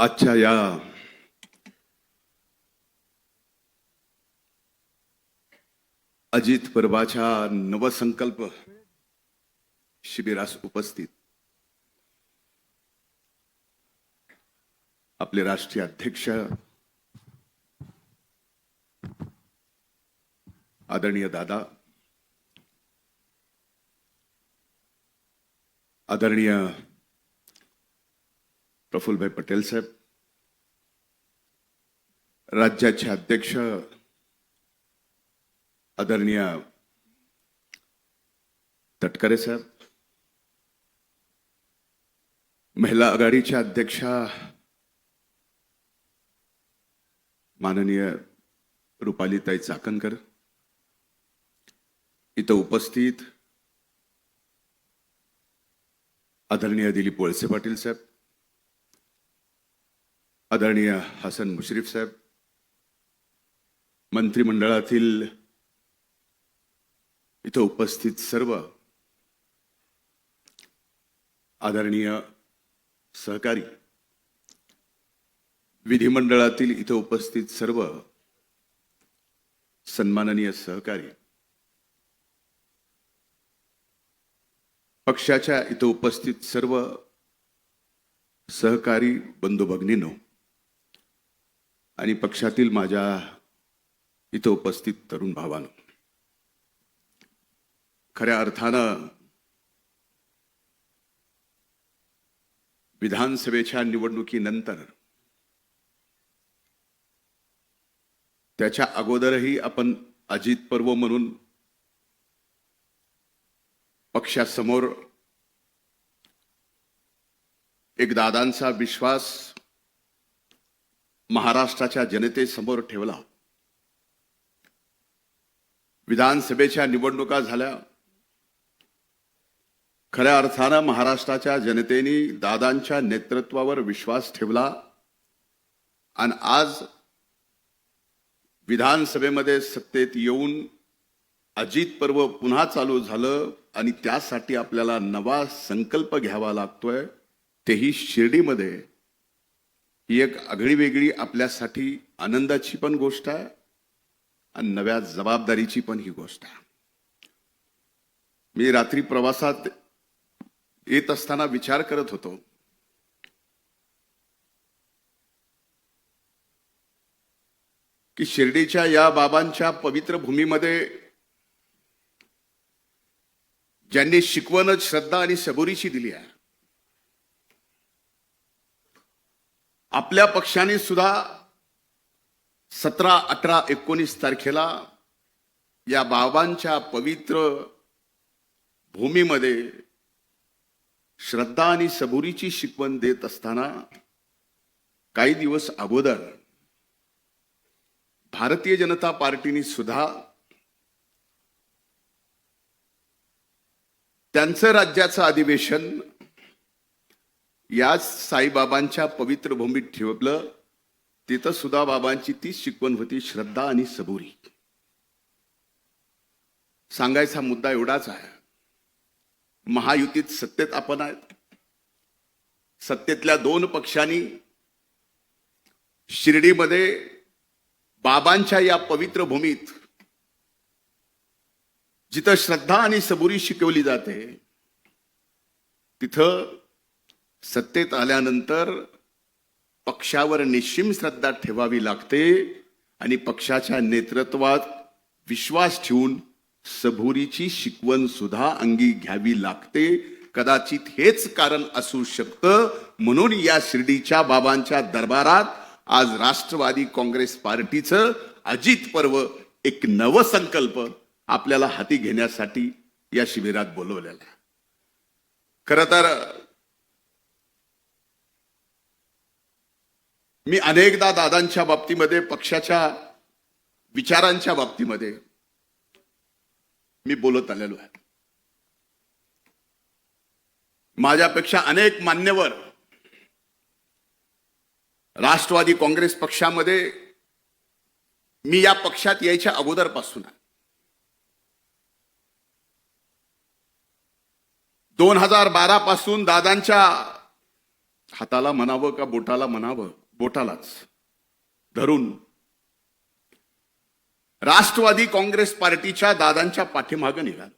आजच्या या अजित पर्वाच्या नवसंकल्प शिबिरास उपस्थित आपले राष्ट्रीय अध्यक्ष आदरणीय दादा, आदरणीय प्रफुल्लभाई पटेल साहेब, राज्याचे अध्यक्ष आदरणीय तटकरे साहेब, महिला आघाडीच्या अध्यक्षा माननीय रुपालीताई चाकणकर, इथं उपस्थित आदरणीय दिलीप वळसे पाटील साहेब, आदरणीय हसन मुश्रीफ साहेब, मंत्रिमंडळातील इथं उपस्थित सर्व आदरणीय सहकारी, विधिमंडळातील इथं उपस्थित सर्व सन्माननीय सहकारी, पक्षाच्या इथं उपस्थित सर्व सहकारी बंधू भगिनींनो आणि पक्षातील माझ्या इथं उपस्थित तरुण भावांनो, खऱ्या अर्थानं विधानसभेच्या निवडणुकीनंतर त्याच्या अगोदरही आपण अजित पर्व म्हणून पक्षासमोर एक दादांचा विश्वास महाराष्ट्राच्या जनतेसमोर ठेवला. विधानसभेच्या निवडणुका झाल्या. खऱ्या अर्थानं महाराष्ट्राच्या जनतेने दादांच्या नेतृत्वावर विश्वास ठेवला आणि आज विधानसभेमध्ये सत्तेत येऊन अजित पर्व पुन्हा चालू झालं आणि त्यासाठी आपल्याला नवा संकल्प घ्यावा लागतोय. तेही शिर्डीमध्ये ही एक आगळीवेगळी आपल्यासाठी आनंदाची पण गोष्ट आहे आणि नव्या जबाबदारीची पण ही गोष्ट आहे. मी रात्री प्रवासात येत असताना विचार करत होतो की शिर्डीच्या या बाबांच्या पवित्र भूमीमध्ये ज्यांनी शिकवणच श्रद्धा आणि सबुरीची दिली आहे, आपल्या पक्षाने सुद्धा 17, 18, 19 तारखेला या बाबांच्या पवित्र भूमीमध्ये श्रद्धा आणि सबुरीची शिकवण देत असताना काही दिवस अगोदर भारतीय जनता पार्टीने सुद्धा त्यांचं राज्याचं अधिवेशन याच साईबाबांच्या पवित्र भूमीत ठेवलं. तिथं सुद्धा बाबांची तीच शिकवण होती, श्रद्धा आणि सबुरी. सांगायचा मुद्दा एवढाच आहे, महायुतीत सत्तेत आपण आहेत. सत्तेतल्या 2 पक्षांनी शिर्डीमध्ये बाबांच्या या पवित्र भूमीत जिथं श्रद्धा आणि सबुरी शिकवली जाते, तिथं सत्तेत आल्यानंतर पक्षावर निश्चिम श्रद्धा ठेवावी लागते आणि पक्षाच्या नेतृत्वात विश्वास ठेवून सबुरीची शिकवण सुद्धा अंगी घ्यावी लागते. कदाचित हेच कारण असू शकतं म्हणून या शिर्डीच्या बाबांच्या दरबारात आज राष्ट्रवादी काँग्रेस पार्टीचं अजित पर्व एक नवसंकल्प आपल्याला हाती घेण्यासाठी या शिबिरात बोलवलेला आहे. खरं तर मी अनेकदा दादांच्या बाबतीमध्ये, पक्षाच्या विचारांच्या बाबतीमध्ये मी बोलत आलेलो आहे. माझ्यापेक्षा अनेक मान्यवर राष्ट्रवादी काँग्रेस पक्षामध्ये मी या पक्षात यायच्या अगोदरपासून आहे. 2012 पासून दादांच्या हाताला म्हणावं का बोटाला म्हणावं, बोटालाच धरून राष्ट्रवादी काँग्रेस पार्टीच्या दादांच्या पाठीमागे निघाला.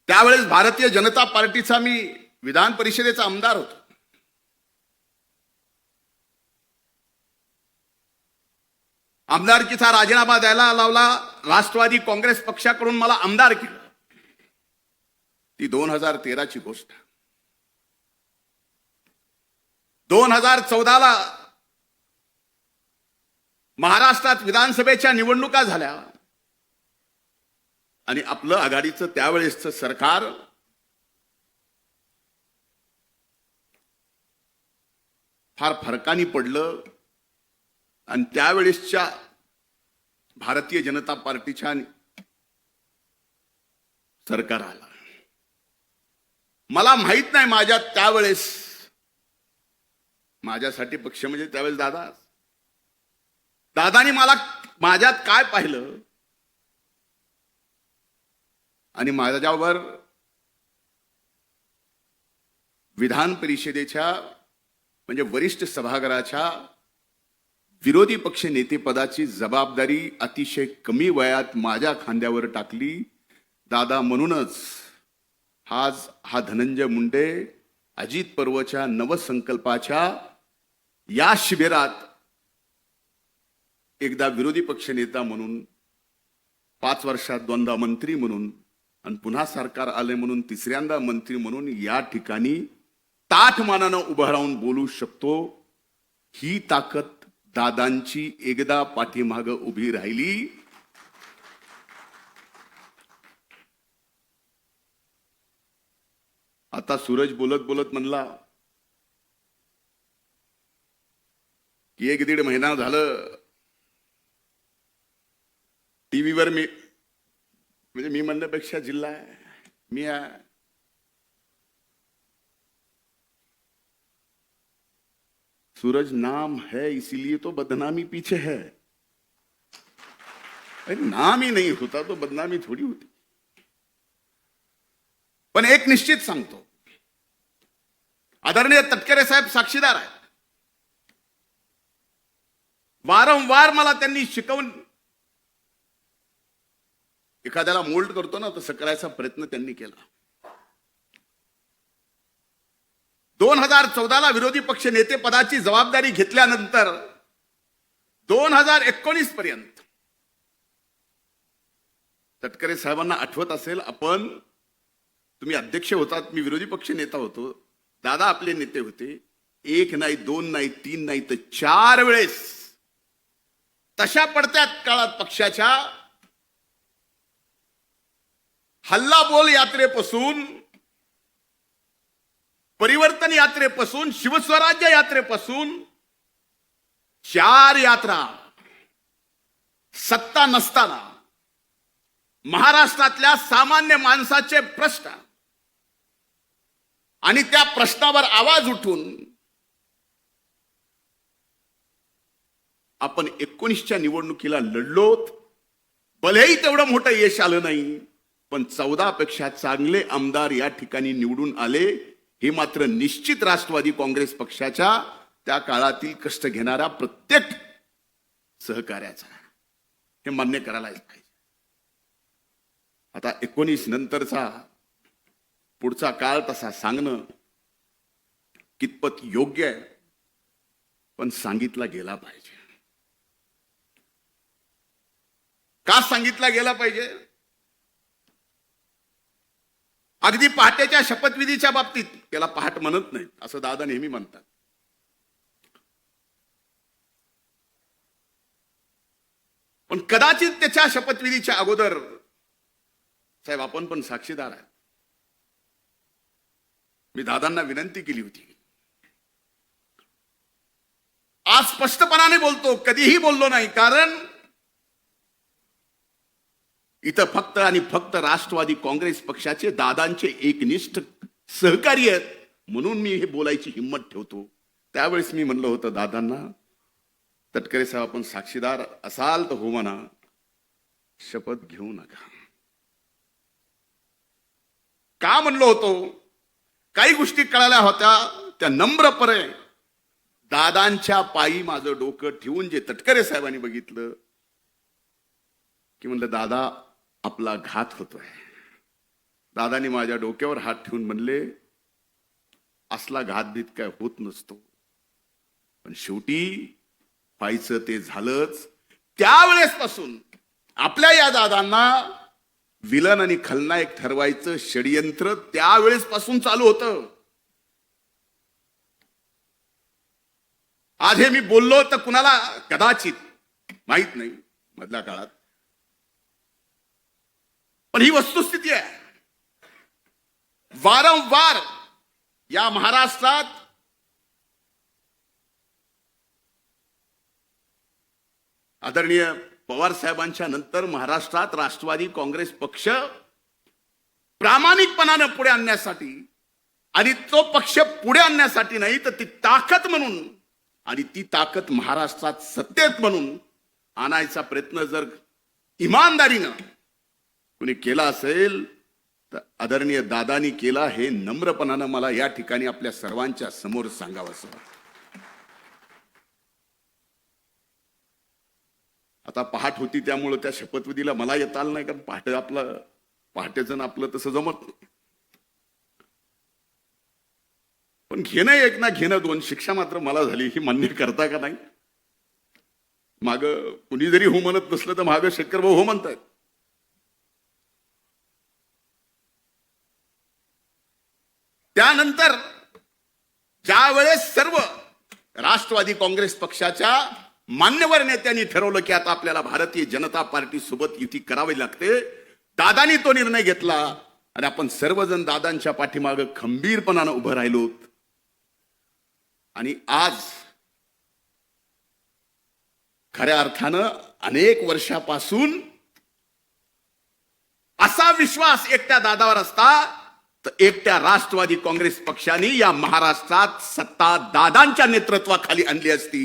त्यावेळेस भारतीय जनता पार्टीचा मी विधान परिषदेचा आमदार होतो. आमदारकीचा राजीनामा द्यायला लावला. राष्ट्रवादी काँग्रेस पक्षाकडून मला आमदार केलं. ती 2013ची गोष्ट. 2014ला महाराष्ट्रात विधानसभेच्या निवडणुका झाल्या आणि आपलं आघाडीचं त्यावेळेसचं सरकार फार फरकाने पडलं आणि त्यावेळेसच्या भारतीय जनता पार्टीच्या सरकार आला. मला माहित नाही माझ्या त्यावेळेस, माझ्यासाठी पक्ष म्हणजे त्यावेळेस दादानी मला माझ्यात काय पाहिलं आणि माझ्यावर विधान परिषदेच्या म्हणजे वरिष्ठ सभागृहाच्या विरोधी पक्ष नेतेपदाची जबाबदारी अतिशय कमी वयात माझ्या खांद्यावर टाकली. दादा, म्हणूनच आज हा धनंजय मुंडे अजित पर्वच्या नवसंकल्पाच्या या शिबिरात एकदा विरोधी पक्ष नेता म्हणून, 5 वर्षात 2दा मंत्री म्हणून आणि पुन्हा सरकार आले म्हणून तिसऱ्यांदा मंत्री म्हणून या ठिकाणी ताठमानानं उभं राहून बोलू शकतो. ही ताकद दादांची एकदा पाठीमागं उभी राहिली. आता सूरज बोलत बोलत म्हणला की 1-1.5 महिना झालं टीव्हीवर मी, म्हणजे मी म्हणण्यापेक्षा जिल्हा आहे, मी आहे. सूरज नाम है इसीलिए तो बदनामी पीछे है. अरे नाम ही नहीं होता तो बदनामी थोडी होती. पण एक निश्चित सांगतो, आदरणीय तटकरे साहेब साक्षीदार आहेत. वारंवार मला त्यांनी शिकवून, एखाद्याला मोल्ड करतो ना तसं करायचा प्रयत्न त्यांनी केला. 2014ला विरोधी पक्ष नेते पदाची जबाबदारी घेतल्यानंतर 2019 पर्यंत तटकरे साहेबांना आठवत असेल, तुम्ही अध्यक्ष होतात, मी विरोधी पक्ष नेता होतो, दादा आपले नेते होते. 1 नाही 2 नाही 3 नाही तर 4 वेळेस तशा पडत्या काळात पक्षाच्या हल्ला बोल यात्रेपासून, परिवर्तन यात्रेपासून, शिवस्वराज्य यात्रेपासून 4 यात्रा सत्ता नसताना महाराष्ट्रातल्या सामान्य माणसाचे प्रश्न आणि त्या प्रश्नावर आवाज उठून आपण 19च्या निवडणुकीला लढलोत. भलेही तेवढं मोठं यश आलं नाही, पण 14 पेक्षा चांगले आमदार या ठिकाणी निवडून आले. हे मात्र निश्चित राष्ट्रवादी काँग्रेस पक्षाच्या त्या काळातील कष्ट घेणाऱ्या प्रत्येक सहकार्याचा, हे मान्य करायलाच पाहिजे. आता 19 नंतरचा पुढचा काळ तसा सांगणं कितपत योग्य आहे, पण सांगितला गेला पाहिजे. का सांगितला गेला पाहिजे? अगदी पहाटेच्या शपथविधीच्या बाबतीत, त्याला पहाट म्हणत नाही असं दादा नेहमी म्हणतात, पण कदाचित त्याच्या शपथविधीच्या अगोदर साहेब आपण पण साक्षीदार आहे. मी दादांना विनंती केली होती, आज स्पष्टपणाने बोलतो, कधीही बोललो नाही, कारण इथं फक्त आणि फक्त राष्ट्रवादी काँग्रेस पक्षाचे दादांचे एकनिष्ठ सहकारी आहेत म्हणून मी हे बोलायची हिंमत ठेवतो. त्यावेळेस मी म्हणलं होतं दादांना, तटकरे साहेब आपण साक्षीदार असाल तर हो म्हणा, शपथ घेऊ नका. का म्हणलो होतो? काही गोष्टी कळाल्या होत्या त्या नम्रपणे दादांच्या पायी माझं डोकं ठेवून जे तटकरे साहेबांनी बघितलं की म्हणलं दादा आपला घात होतोय. दादानी माझ्या डोक्यावर हात ठेवून म्हणले असला घातभीत काय होत नसतो, पण शेवटी व्हायचं ते झालंच. त्यावेळेसपासून आपल्या या दादांना विलन आणि खलनायक ठरवायचं षडयंत्र त्यावेळेसपासून चालू होतं. आज हे मी बोललो तर कुणाला कदाचित माहित नाही मधल्या काळात, पण ही वस्तुस्थिती आहे. वारंवार या महाराष्ट्रात आदरणीय पवार साहेबांच्या नंतर महाराष्ट्रात राष्ट्रवादी काँग्रेस पक्ष प्रामाणिकपणानं पुढे आणण्यासाठी आणि तो पक्ष पुढे आणण्यासाठी नाही तर ती ताकद म्हणून आणि ती ताकद महाराष्ट्रात सत्तेत म्हणून आणायचा प्रयत्न जर इमानदारीनं कुणी केला असेल तर आदरणीय दादानी केला, हे नम्रपणानं मला या ठिकाणी आपल्या सर्वांच्या समोर सांगावंसं. आता पहाट होती त्यामुळे त्या शपथविधीला मला येता आलं नाही, कारण पहाटेचं आपलं तसं जमत नाही. पण घेणं एक ना घेणं दोन, शिक्षा मात्र मला झाली. ही मान्य करता का नाही? माग कुणी जरी हो म्हणत नसलं तर माग शेतकरी भाऊ हो म्हणतायत. त्यानंतर ज्या वेळेस सर्व राष्ट्रवादी काँग्रेस पक्षाच्या मान्यवर नेत्यांनी ठरवलं की आता आपल्याला भारतीय जनता पार्टी सोबत युती करावी लागते, दादानी तो निर्णय घेतला आणि आपण सर्वजण दादांच्या पाठीमागे खंबीरपणानं उभं राहिलो. आणि आज खऱ्या अर्थानं अनेक वर्षापासून असा विश्वास एकट्या दादावर असता तर एकट्या राष्ट्रवादी काँग्रेस पक्षाने या महाराष्ट्रात सत्ता दादांच्या नेतृत्वाखाली आणली असती.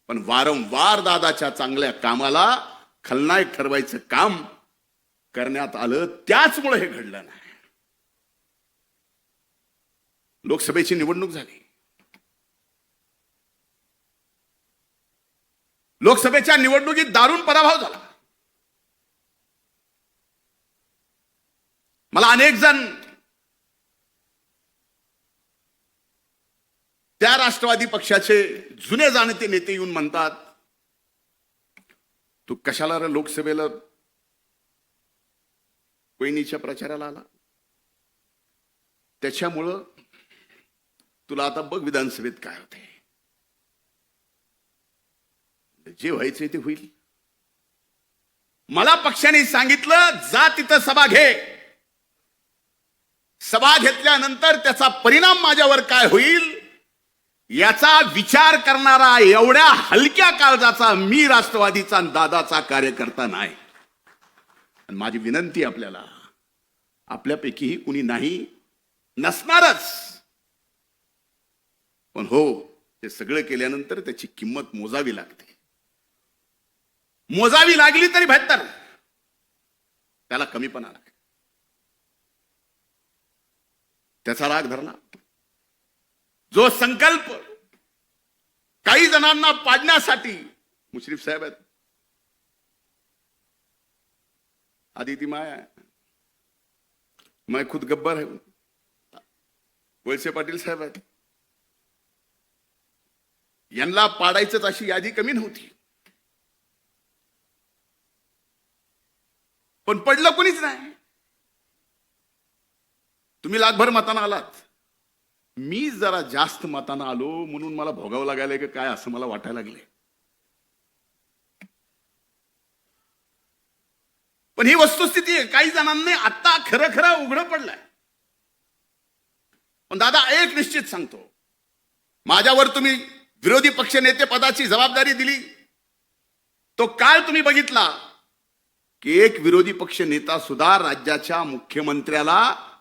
पण वारंवार दादाच्या चांगल्या कामाला खलनायक ठरवायचं काम करण्यात आलं, त्याचमुळे हे घडलं नाही. लोकसभेची निवडणूक झाली. लोकसभेच्या निवडणुकीत दारुण पराभव झाला. मला अनेक जण त्या राष्ट्रवादी पक्षाचे जुने जाणते नेते येऊन म्हणतात, तू कशाला लोकसभेला कोयनीच्या प्रचाराला आला? त्याच्यामुळं तुला आता बघ विधानसभेत काय होते. जे व्हायचंय ते होईल. मला पक्षाने सांगितलं जा तिथं सभा घे. सभा घेतल्यानंतर त्याचा परिणाम माझ्यावर काय होईल याचा विचार करणारा एवढ्या हलक्या काळजाचा मी राष्ट्रवादीचा दादाचा कार्यकर्ता नाही. आणि माझी विनंती आपल्याला, आपल्यापैकीही कुणी नाही नसणारच, पण हो ते सगळं केल्यानंतर त्याची किंमत मोजावी लागते. मोजावी लागली तरी बेहतर, त्याला कमीपणा लागेल. त्याचा राग धरला. जो संकल्प काही जणांना पाडण्यासाठी, मुश्रीफ साहेब आहेत, आदिती माय आहे, मैं खुद गब्बर है, वळसे पाटील साहेब आहेत, यांना पाडायचंच अशी यादी कमी नव्हती. पण पडलं कोणीच नाही. तुम्ही लाखभर मतांना आलात, मी जरा जास्त मतांना आलो म्हणून मला भोगावं लागायला की काय असं मला वाटायला लागले. पण ही वस्तुस्थिती आहे. काही जणांनी आता खरं खरं उघडं पडलंय. पण दादा एक निश्चित सांगतो, माझ्यावर तुम्ही विरोधी पक्ष नेते पदाची जबाबदारी दिली, तो काळ तुम्ही बघितला की एक विरोधी पक्ष नेता सुद्धा राज्याच्या मुख्यमंत्र्याला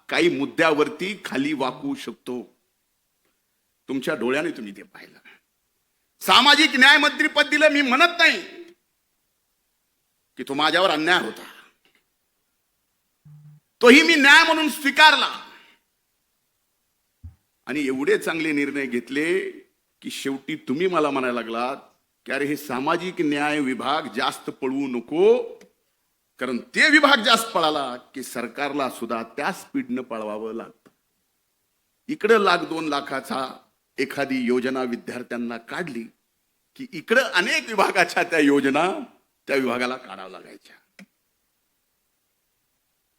काही मुद्द्यावरती खाली वाकवू शकतो. तुमच्या डोळ्याने तुम्ही ते पाहिलं. सामाजिक न्याय मंत्री पद दिलं, मी म्हणत नाही की तो माझ्यावर अन्याय होता, तोही मी न्याय म्हणून स्वीकारला. आणि एवढे चांगले निर्णय घेतले की शेवटी तुम्ही मला म्हणायला लागलात की अरे हे सामाजिक न्याय विभाग जास्त पळवू नको, कारण ते विभाग जास्त पळाला की सरकारला सुद्धा त्या स्पीडनं पळवावं लागतं. इकडे 1,00,000-2,00,000चा एखादी योजना विद्यार्थ्यांना काढली की इकडे अनेक विभागाच्या त्या योजना त्या विभागाला काढाव्या लागायच्या.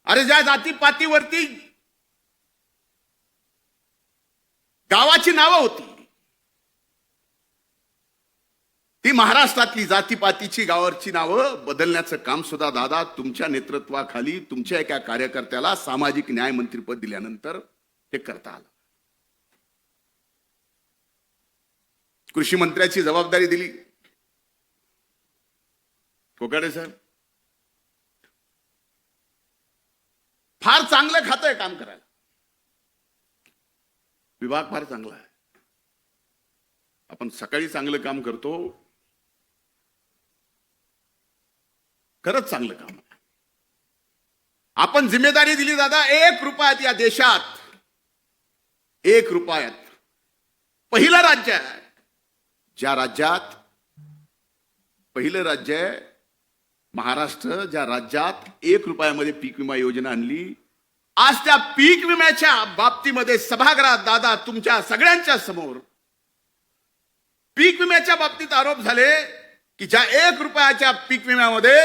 अरे ज्या जातीपातीवरती गावाची नावं होती, ती महाराष्ट्रातली जातीपातीची गावाची नावं बदलण्याचं काम सुद्धा दादा तुमच्या नेतृत्वाखाली तुमच्या एका कार्यकर्त्याला सामाजिक न्याय मंत्रीपद दिल्यानंतर हे करता आलं. कृषी मंत्र्याची जबाबदारी दिली कोकाटे साहेब. फार चांगलं खातं काम करायला, विभाग फार चांगला आहे. आपण सकाळी चांगलं काम करतो, खरंच चांगलं काम आहे. आपण जिम्मेदारी दिली दादा, 1 रुपयात या देशात 1 रुपयात पहिलं राज्य आहे ज्या राज्यात, पहिलं राज्य आहे महाराष्ट्र ज्या राज्यात 1 रुपयामध्ये पीक विमा योजना आणली. आज त्या पीक विम्याच्या बाबतीमध्ये सभागृहात दादा तुमच्या सगळ्यांच्या समोर पीक विम्याच्या बाबतीत आरोप झाले की ज्या 1 रुपयाच्या पीक विम्यामध्ये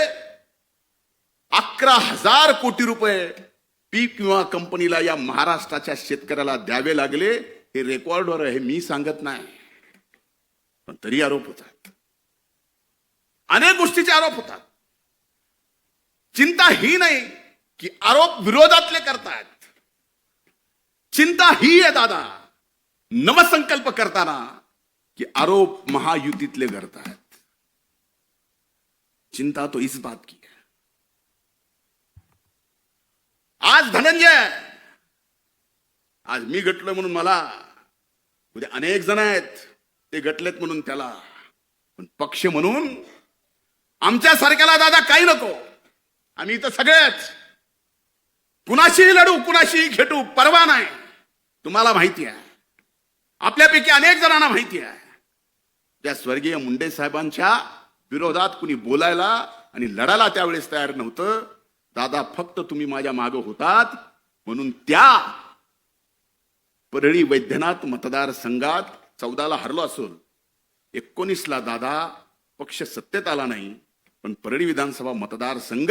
11,000 कोटी रुपये पीक विमा कंपनीला या महाराष्ट्राच्या शेतकऱ्याला द्यावे लागले. हे रेकॉर्डवर आहे, मी सांगत नाही, पण तरी आरोप होतात, अनेक गोष्टीचे आरोप होतात. चिंता ही नाही की आरोप विरोधातले करतायत, चिंता ही आहे दादा नवसंकल्प करताना कि आरोप महायुतीतले करतायत. चिंता तो इस बात की है. आज धनंजय, आज मी गटलो म्हणून मला, उद्या अनेक जण आहेत ते गटलेत म्हणून त्याला, पण पक्ष म्हणून आमच्या सारख्याला दादा काही नको. आम्ही इथं सगळेच कुणाशीही लढू, कुणाशीही खेटू, परवा नाही. तुम्हाला माहिती आहे, आपल्यापैकी अनेक जणांना माहिती आहे, त्या स्वर्गीय मुंडे साहेबांच्या विरोधात कुणी बोलायला आणि लढायला त्यावेळेस तयार नव्हतं. दादा फक्त तुम्ही माझ्या मागे होतात म्हणून त्या परळी वैद्यनाथ मतदारसंघात 14ला हरलो असून 19ला दादा पक्ष सत्तेत आला नाही, पण परळी विधानसभा मतदारसंघ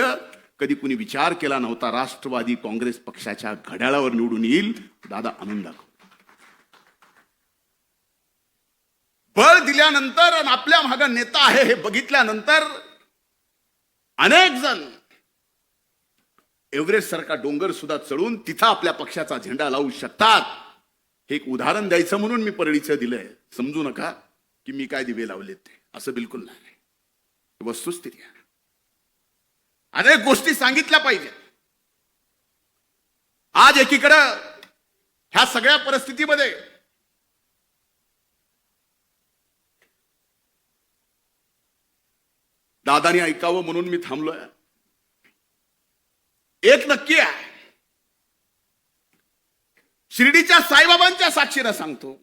कधी कुणी विचार केला नव्हता राष्ट्रवादी काँग्रेस पक्षाच्या घड्याळावर निवडून येईल. दादा आणून दाखव. बळ दिल्यानंतर आणि आपल्या मागे नेता आहे हे बघितल्यानंतर अनेक जण एव्हरेस्ट सारखा डोंगर सुद्धा चढून तिथं आपल्या पक्षाचा झेंडा लावू शकतात. हे एक उदाहरण द्यायचं म्हणून मी परळीचं दिलंय. समजू नका की मी काय दिवे लावलेत ते, असं बिलकुल नाही. वस्तुस्थिती आहे. अनेक गोष्टी सांगितल्या पाहिजे. आज एकीकडं ह्या सगळ्या परिस्थितीमध्ये दादानी ऐकावं म्हणून मी थांबलोय. एक नक्की आहे, शिर्डीच्या साईबाबांच्या साक्षीनं सांगतो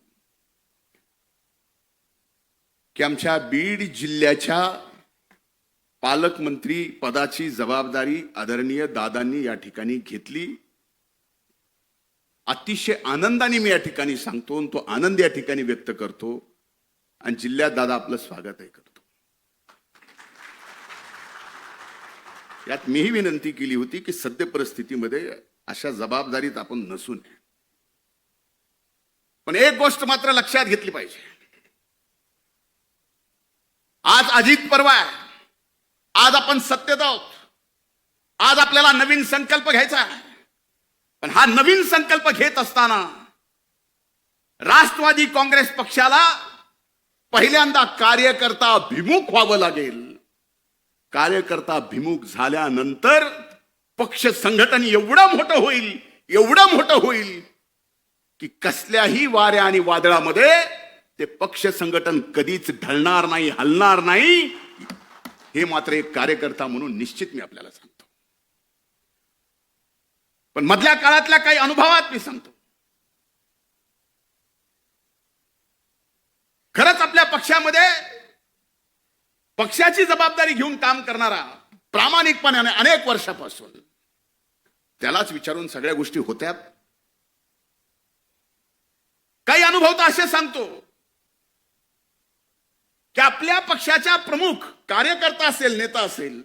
की आमच्या बीड जिल्ह्याच्या पालकमंत्री पदाची जबाबदारी आदरणीय दादांनी या ठिकाणी घेतली. अतिशय आनंदाने मी या ठिकाणी सांगतो, तो आनंद या ठिकाणी व्यक्त करतो. आणि जिल्ह्यात दादा आपलं स्वागत करतो. यात मीही विनंती केली होती की सद्य परिस्थितीमध्ये अशा जबाबदारीत आपण नसू नये. पण एक गोष्ट मात्र लक्षात घेतली पाहिजे. आज अजित पर्व आहे, आज आपण सत्तेत आहोत, आज आपल्याला नवीन संकल्प घ्यायचा आहे. पण हा नवीन संकल्प घेत असताना राष्ट्रवादी काँग्रेस पक्षाला पहिल्यांदा कार्यकर्ता भिमुख व्हावं लागेल. कार्यकर्ता भिमुख झाल्यानंतर पक्ष संघटन एवढं मोठं होईल, एवढं मोठं होईल की कसल्याही वाऱ्या आणि वादळामध्ये ते पक्ष संघटन कधीच ढळणार नाही, हलणार नाही. हे मात्र एक कार्यकर्ता म्हणून निश्चित मी आपल्याला सांगतो. पण मधल्या काळातल्या काही अनुभवात मी सांगतो. पक्षामध्ये पक्षाची जबाबदारी घेऊन काम करणारा प्रामाणिकपणाने अनेक वर्षापासून, त्यालाच विचारून सगळ्या गोष्टी होत्या. काही अनुभव तर असे सांगतो की आपल्या पक्षाच्या प्रमुख कार्यकर्ता असेल, नेता असेल,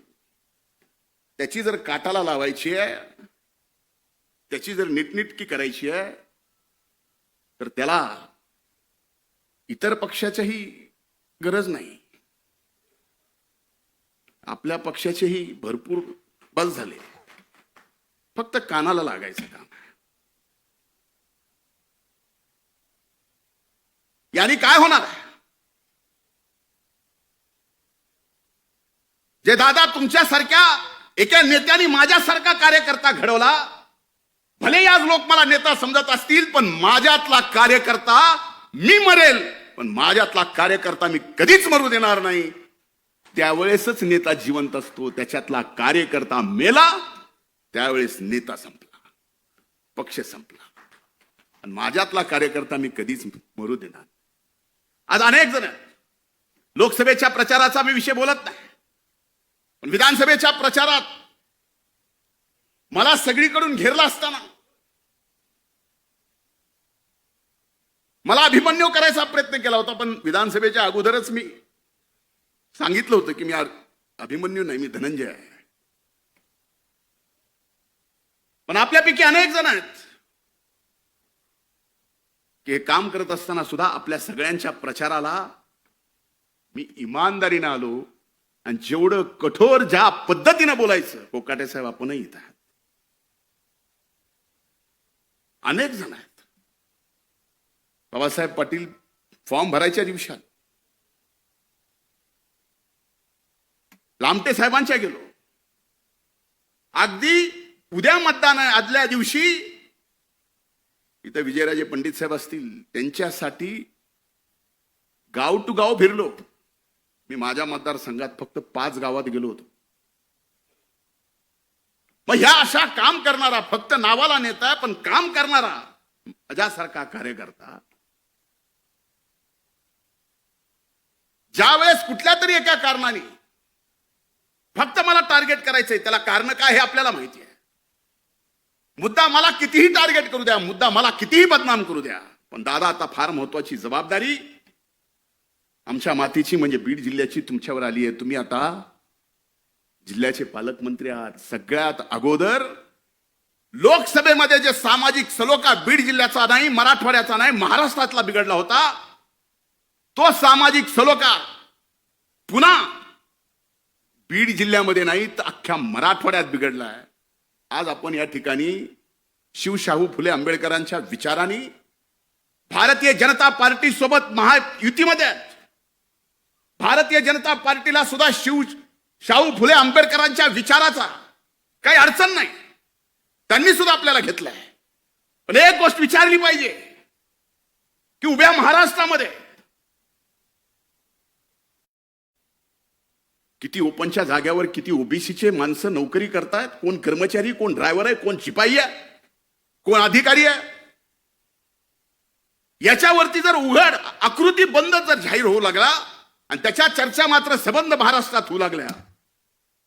त्याची जर काटाला लावायची आहे, त्याची जर नीटनीटकी करायची आहे, तर त्याला इतर पक्षाच्याही गरज नाही. आपल्या पक्षाचेही भरपूर बस झाले, फक्त कानाला लागायचं काम. यानी काय होणार आहे? जे दादा तुमच्यासारख्या एका नेत्याने माझ्यासारखा कार्यकर्ता घडवला, भले आज लोक मला नेता समजत असतील, पण माझ्यातला कार्यकर्ता, मी मरेल पण माझ्यातला कार्यकर्ता मी कधीच मरू देणार नाही. त्यावेळेसच नेता जिवंत असतो. त्याच्यातला कार्यकर्ता मेला त्यावेळेस नेता संपला, पक्ष संपला. आणि माझ्यातला कार्यकर्ता मी कधीच मरू देणार. आज अनेक जण लोकसभेच्या प्रचाराचा मी विषय बोलत नाही, पण विधानसभेच्या प्रचारात मला सगळीकडून घेरला असताना मला अभिमन्यू करायचा प्रयत्न केला होता. पण विधानसभेच्या अगोदरच मी सांगितलं होतं की मी अभिमन्यू नाही, मी धनंजय आहे. पण आपल्यापैकी अनेक जण आहेत की हे काम करत असताना सुद्धा आपल्या सगळ्यांच्या प्रचाराला मी इमानदारीने आलो. आणि जेवढं कठोर ज्या पद्धतीने बोलायचं, कोकाटे साहेब आपणही इथं आहात, अनेक जण आहेत. बाबासाहेब पाटील फॉर्म भरायच्या दिवसात लामटे साहेबांच्या गेलो. अगदी उद्या मतदान आहे, आदल्या दिवशी इथं विजयराजे पंडित साहेब असतील, त्यांच्यासाठी गाव टू गाव फिरलो. मी माझ्या मतदारसंघात फक्त 5 गावात गेलो होतो. मग ह्या अशा काम करणारा, फक्त नावाला नेता पण काम करणारा माझ्यासारखा कार्यकर्ता ज्या वेळेस कुठल्या तरी एका कारणाने फक्त मला टार्गेट करायचंय, त्याला कारण काय हे आपल्याला माहिती आहे. मुद्दा मला कितीही टार्गेट करू द्या, मुद्दा मला कितीही बदनाम करू द्या, पण दादा आता फार महत्वाची जबाबदारी आमच्या मातीची म्हणजे बीड जिल्ह्याची तुमच्यावर आली आहे. तुम्ही आता जिल्ह्याचे पालकमंत्री आहात. सगळ्यात अगोदर लोकसभेमध्ये जे सामाजिक सलोखा बीड जिल्ह्याचा नाही, मराठवाड्याचा नाही, महाराष्ट्रातला बिघडला होता, तो सामाजिक सलोखा पुन्हा बीड जिल्ह्यामध्ये नाही तर अख्ख्या मराठवाड्यात बिघडला आहे. आज आपण या ठिकाणी शिवशाहू फुले आंबेडकरांच्या विचारांनी भारतीय जनता पार्टी सोबत महायुतीमध्ये आहेत. भारतीय जनता पार्टीला सुद्धा शाहू फुले आंबेडकरांच्या विचाराचा काही अडचण नाही, त्यांनी सुद्धा आपल्याला घेतलंय. पण एक गोष्ट विचारली पाहिजे की उभ्या महाराष्ट्रामध्ये किती ओपनच्या जाग्यावर किती ओबीसीचे माणसं नोकरी करतायत, कोण कर्मचारी, कोण ड्रायव्हर आहे, कोण शिपाई आहे, कोण अधिकारी आहे. याच्यावरती जर उघड आकृती बंद जर जाहीर होऊ लागला आणि त्याच्या चर्चा मात्र सबंध महाराष्ट्रात होऊ लागल्या,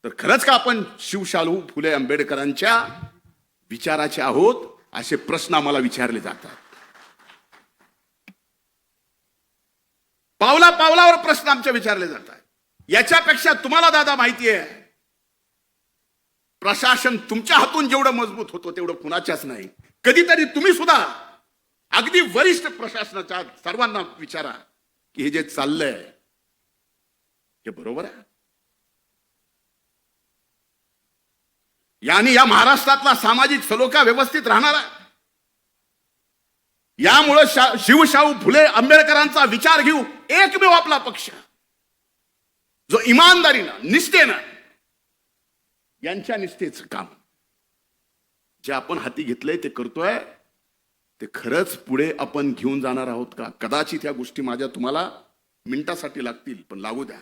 तर खरंच का आपण शिवशाहू फुले आंबेडकरांच्या विचाराचे आहोत असे प्रश्न आम्हाला विचारले जातात. पावला पावलावर प्रश्न आमचे विचारले जातात. याच्यापेक्षा तुम्हाला दादा माहिती आहे, प्रशासन तुमच्या हातून जेवढं मजबूत होतं तेवढं कुणाच्याच नाही. कधीतरी तुम्ही सुद्धा अगदी वरिष्ठ प्रशासनाच्या सर्वांना विचारा की हे जे चाललंय हे बरोबर आहे. यानी या महाराष्ट्रातला सामाजिक सलोखा व्यवस्थित राहणार आहे. यामुळे शिवशाहू फुले आंबेडकरांचा विचार घेऊ एकमेव आपला पक्ष जो इमानदारीनं, निष्ठेनं, यांच्या निष्ठेचं काम जे आपण हाती घेतलंय ते करतोय, ते खरंच पुढे आपण घेऊन जाणार आहोत का? कदाचित या गोष्टी माझ्या तुम्हाला मिनिटासाठी लागतील, पण लागू द्या.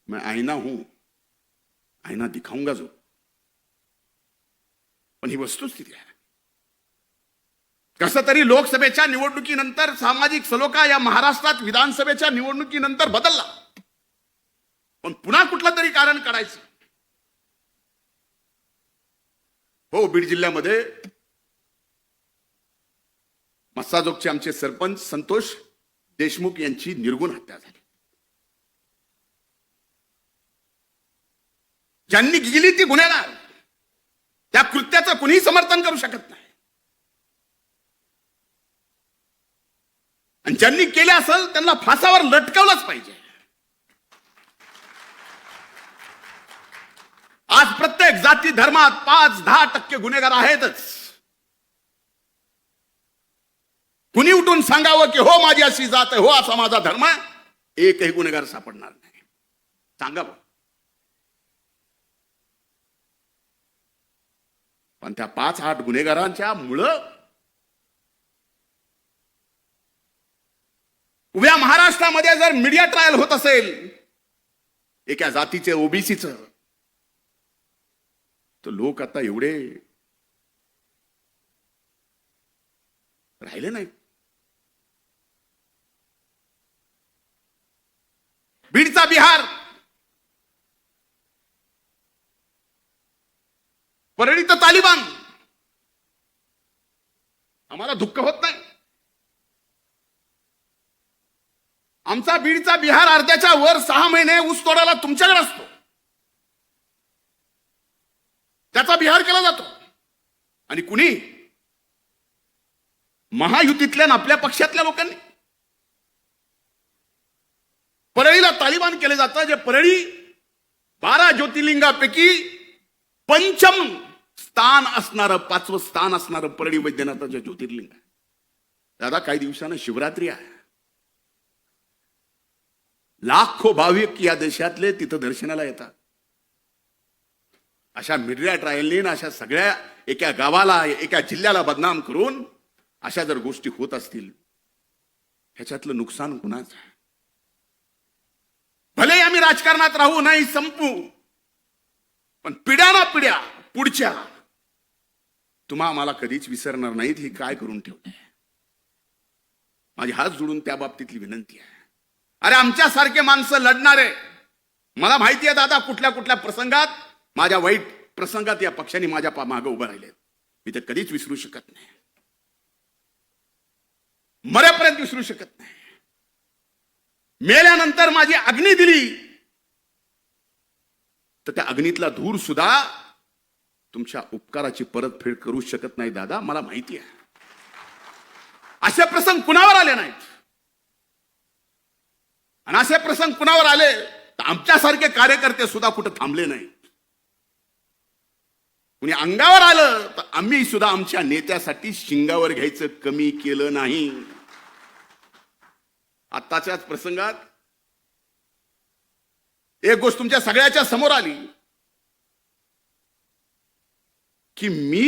मैं आईना हूं, आईना दिखाऊंगा जो. पण ही वस्तुस्थिती आहे. कसं तरी लोकसभेच्या निवडणुकीनंतर सामाजिक सलोखा या महाराष्ट्रात विधानसभेच्या निवडणुकीनंतर बदलला, पण पुन्हा कुठलं तरी कारण काढायचं. हो, बीड जिल्ह्यामध्ये मस्साजोगचे आमचे सरपंच संतोष देशमुख यांची निर्गुण हत्या झाली. ज्यांनी गेली ती गुन्हेगार, त्या कृत्याचं कुणीही समर्थन करू शकत नाही. आणि ज्यांनी केले असेल त्यांना फासावर लटकवलंच पाहिजे. आज प्रत्येक जाती धर्मात 5-10% गुन्हेगार आहेतच. कुणी उठून सांगावं की हो माझी अशी जात आहे, हो असा माझा धर्म आहे, एकही गुन्हेगार सापडणार नाही. सांगावं. पण त्या 5-8 गुन्हेगारांच्या मुळे उभ्या महाराष्ट्रामध्ये जर मीडिया ट्रायल होत असेल एका जातीचे, ओबीसीचं, तर लोक आता एवढे राहिले नाहीत. बीडचा बिहार, परळीत तालिबान, आम्हाला दुःख होत नाही. आमचा बीडचा बिहार अर्ध्याच्या वर 6 महिने ऊस तोडायला तुमच्याकडे असतो, त्याचा बिहार केला जातो. आणि कुणी महायुतीतल्या आपल्या पक्षातल्या लोकांनी परळीला तालिबान केले जातं, जे परळी 12 ज्योतिर्लिंगापैकी पंचम स्थान असणारं, 5वं स्थान असणारं परळी वैद्यनाथाचं ज्योतिर्लिंग आहे. दादा, काही दिवसानं शिवरात्री आहे. लाखो भाविक या देशातले तिथं दर्शनाला येतात. अशा मीडिया ट्रायलनी, अशा सगळ्या एका गावाला, एका जिल्ह्याला बदनाम करून अशा जर गोष्टी होत असतील, ह्याच्यातलं नुकसान कुणाचं आहे? भले आम्ही राजकारणात राहू, नाही संपू, पण पिढ्या ना पिढ्या पुढच्या तुम्हा मला कधीच विसरणार नाहीत. ही काय करून ठेवते? माझी हात जोडून त्या बाबतीतली विनंती आहे. अरे, आमच्यासारखे माणसं लढणारे, मला माहिती आहे दादा, कुठल्या कुठल्या प्रसंगात, माझ्या वाईट प्रसंगात या पक्षाने माझ्या मागे उभं राहिले. मी ते कधीच विसरू शकत नाही, मरेपर्यंत विसरू शकत नाही. मेल्यानंतर माझी अग्नी दिली तर त्या अग्नीतला धूर सुद्धा तुमच्या उपकाराची परतफेड करू शकत नाही दादा, मला माहिती आहे. असे प्रसंग कुणावर आले नाहीत. आणि असे प्रसंग कुणावर आले तर आमच्यासारखे कार्यकर्ते सुद्धा कुठे थांबले नाहीत. कुणी अंगावर आलं तर आम्ही सुद्धा आमच्या नेत्यासाठी शिंगावर घ्यायचं कमी केलं नाही. आत्ताच्याच प्रसंगात एक गोष्ट तुमच्या सगळ्याच्या समोर आली की मी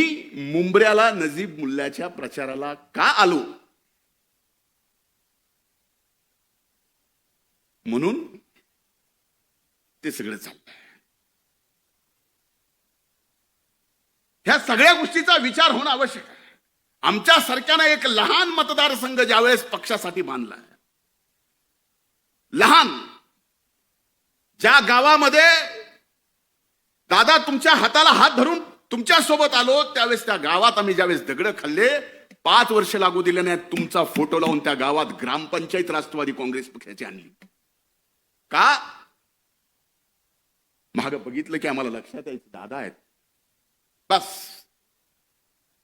मुंबऱ्याला नजीब मुल्ल्याच्या प्रचाराला का आलो, म्हणून ते सगळं चाललंय. ह्या सगळ्या गोष्टीचा विचार होणं आवश्यक आहे. आमच्या सारख्यानं एक लहान मतदारसंघ ज्यावेळेस पक्षासाठी बांधला, लहान, ज्या गावामध्ये दादा तुमच्या हाताला हात धरून तुमच्या सोबत आलो, त्यावेळेस त्या गावात आम्ही ज्यावेळेस दगड खाल्ले, 5 वर्ष लागू दिले नाहीत, तुमचा फोटो लावून त्या गावात ग्रामपंचायत राष्ट्रवादी काँग्रेस पक्षाची आणली. का? माग बघितलं की आम्हाला लक्षात यायचं दादा आहेत. बस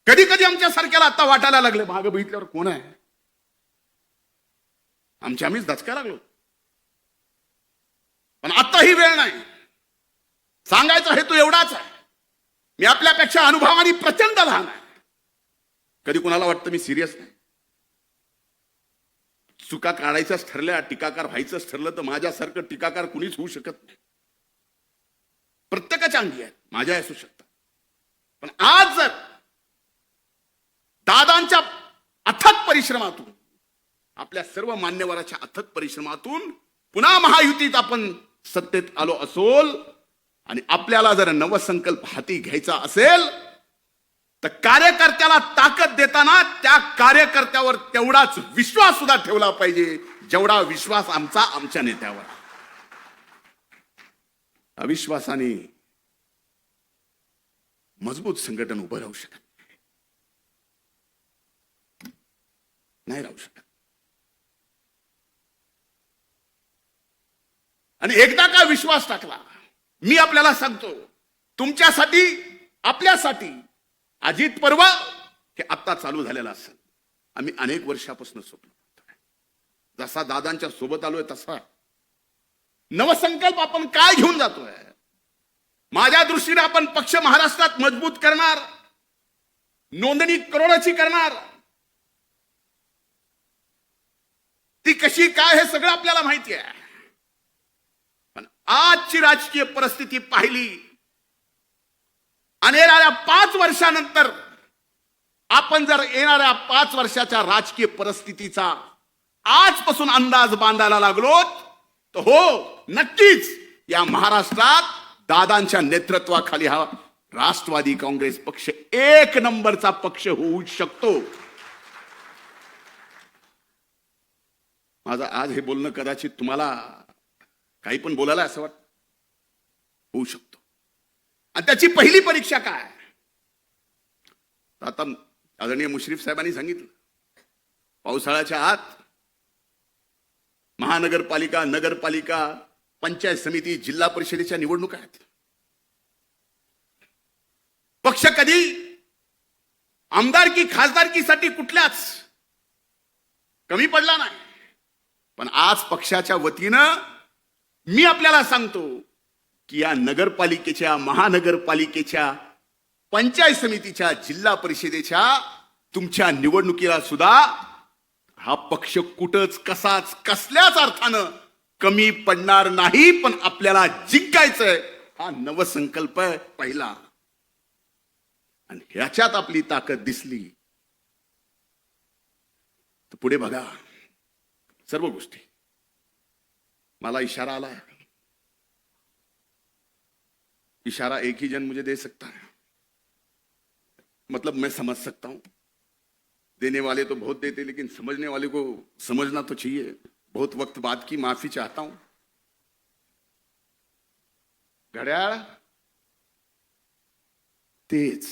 कधी कधी आमच्या सारख्याला आता वाटायला लागले, माग बघितल्यावर कोण आहे, आम्हीच दचकायला लागलो. पण आता ही वेळ नाही. सांगायचा हेतू एवढाच आहे, मी आपल्यापेक्षा अनुभवाने प्रचंड लहान आहे. कधी कुणाला वाटतं मी सिरियस नाही. चुका काढायच्याच ठरल्या, टीकाकार व्हायचंच ठरलं तर माझ्यासारखं टीकाकार कुणीच होऊ शकत नाही. प्रत्येकाच्या अंगी आहेत, माझ्या असू शकतात. पण आज जर दादांच्या अथक परिश्रमातून, आपल्या सर्व मान्यवराच्या अथक परिश्रमातून पुन्हा महायुतीत आपण सत्तेत आलो असोल आणि आपल्याला जर नवसंकल्प हाती घ्यायचा असेल तर कार्यकर्त्याला ताकद देताना त्या कार्यकर्त्यावर तेवढाच विश्वास सुद्धा ठेवला पाहिजे जेवढा विश्वास आमच्या नेत्यावर. अविश्वासाने मजबूत संघटन उभं राहू शकत नाही, राहू शकत. आणि एकदा का विश्वास टाकला, मी आपल्याला सांगतो, तुमच्यासाठी आपल्यासाठी अजित पर्व हे आता चालू झालेलं असेल. आम्ही अनेक वर्षापासून स्वप्न पाहतोय. जसा दादांच्या सोबत आलोय तसा नवसंकल्प आपण काय घेऊन जातोय. माझ्या दृष्टीने आपण पक्ष महाराष्ट्रात मजबूत करणार, नोंदणी करोडाची करणार. ती कशी काय हे सगळं आपल्याला माहिती आहे. पण आजची राजकीय परिस्थिती पाहिली आणि येणाऱ्या 5 वर्षानंतर आपण जर येणाऱ्या 5 वर्षाच्या राजकीय परिस्थितीचा आजपासून अंदाज बांधायला लागलो तर हो, नक्कीच या महाराष्ट्रात दादांच्या नेतृत्वाखाली हा राष्ट्रवादी काँग्रेस पक्ष 1 नंबरचा पक्ष होऊ शकतो. माझं आज हे बोलणं कदाचित तुम्हाला काही पण बोलायला असं वाटतं, होऊ शकतो. आणि त्याची पहिली परीक्षा काय, आता आदरणीय मुश्रीफ साहेबांनी सांगितलं, पावसाळ्याच्या आत महानगरपालिका, नगरपालिका, पंचायत समिती, जिल्हा परिषदेच्या निवडणुका आहेत. पक्ष कधी आमदारकी खासदारकीसाठी कुठल्याच कमी पडला नाही. पण आज पक्षाच्या वतीनं मी आपल्याला सांगतो की या नगरपालिकेच्या, महानगरपालिकेच्या, पंचायत समितीच्या, जिल्हा परिषदेच्या तुमच्या निवडणुकीला सुद्धा हा पक्ष कुठंच कसाच कसल्याच अर्थानं कमी पडणार नाही. पण आपल्याला जिंकायचंय, हा नवसंकल्प आहे पहिला. आणि ह्याच्यात आपली ताकद दिसली तर पुढे बघा सर्व गोष्टी. मला इशारा आला है, इशारा एक ही जन मुझे दे सकता है, मतलब मैं समझ सकता हूं. देने वाले तो बहुत देते, लेकिन समझने वाले को समझना तो चाहिए. बहुत वक्त बाद की माफी चाहता हूं. घड्याळ तेच,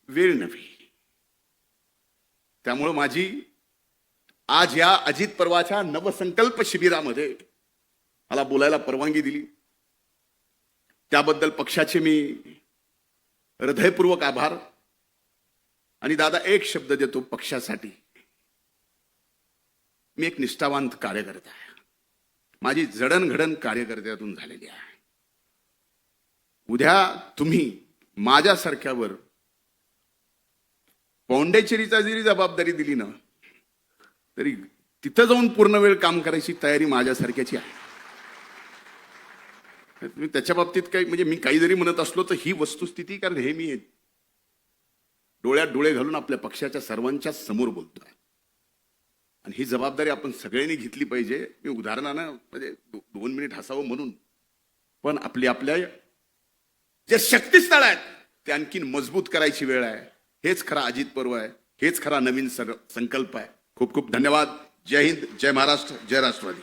वेळ नव्हे. त्यामुळे माझी आज या अजित पर्वाच्या नवसंकल्प शिबिरामध्ये मला बोलायला परवानगी दिली त्याबद्दल पक्षाचे मी हृदयपूर्वक आभार. आणि दादा, एक शब्द देतो पक्षासाठी, मी एक निष्ठावंत कार्यकर्ता आहे. माझी जडणघडण कार्यकर्त्यातून झालेली आहे. उद्या तुम्ही माझ्यासारख्यावर पौंडेचेरीचा जरी जबाबदारी दिली ना, तरी तिथं जाऊन पूर्ण वेळ काम करायची तयारी माझ्यासारख्याची आहे. त्याच्या बाबतीत काही म्हणजे मी काही जरी म्हणत असलो तर ही वस्तुस्थिती, कारण हे मी डोळ्यात डोळे घालून आपल्या पक्षाच्या सर्वांच्या समोर बोलतोय. आणि ही जबाबदारी आपण सगळ्यांनी घेतली पाहिजे. मी उदाहरणानं म्हणजे 2 मिनिट हसावं म्हणून, पण आपल्या जे शक्तिस्थळ आहेत ते आणखीन मजबूत करायची वेळ आहे. हेच खरा अजित पर्व आहे, हेच खरा नवीन संकल्प आहे. खूप खूप धन्यवाद. जय हिंद, जय महाराष्ट्र, जय राष्ट्रवादी.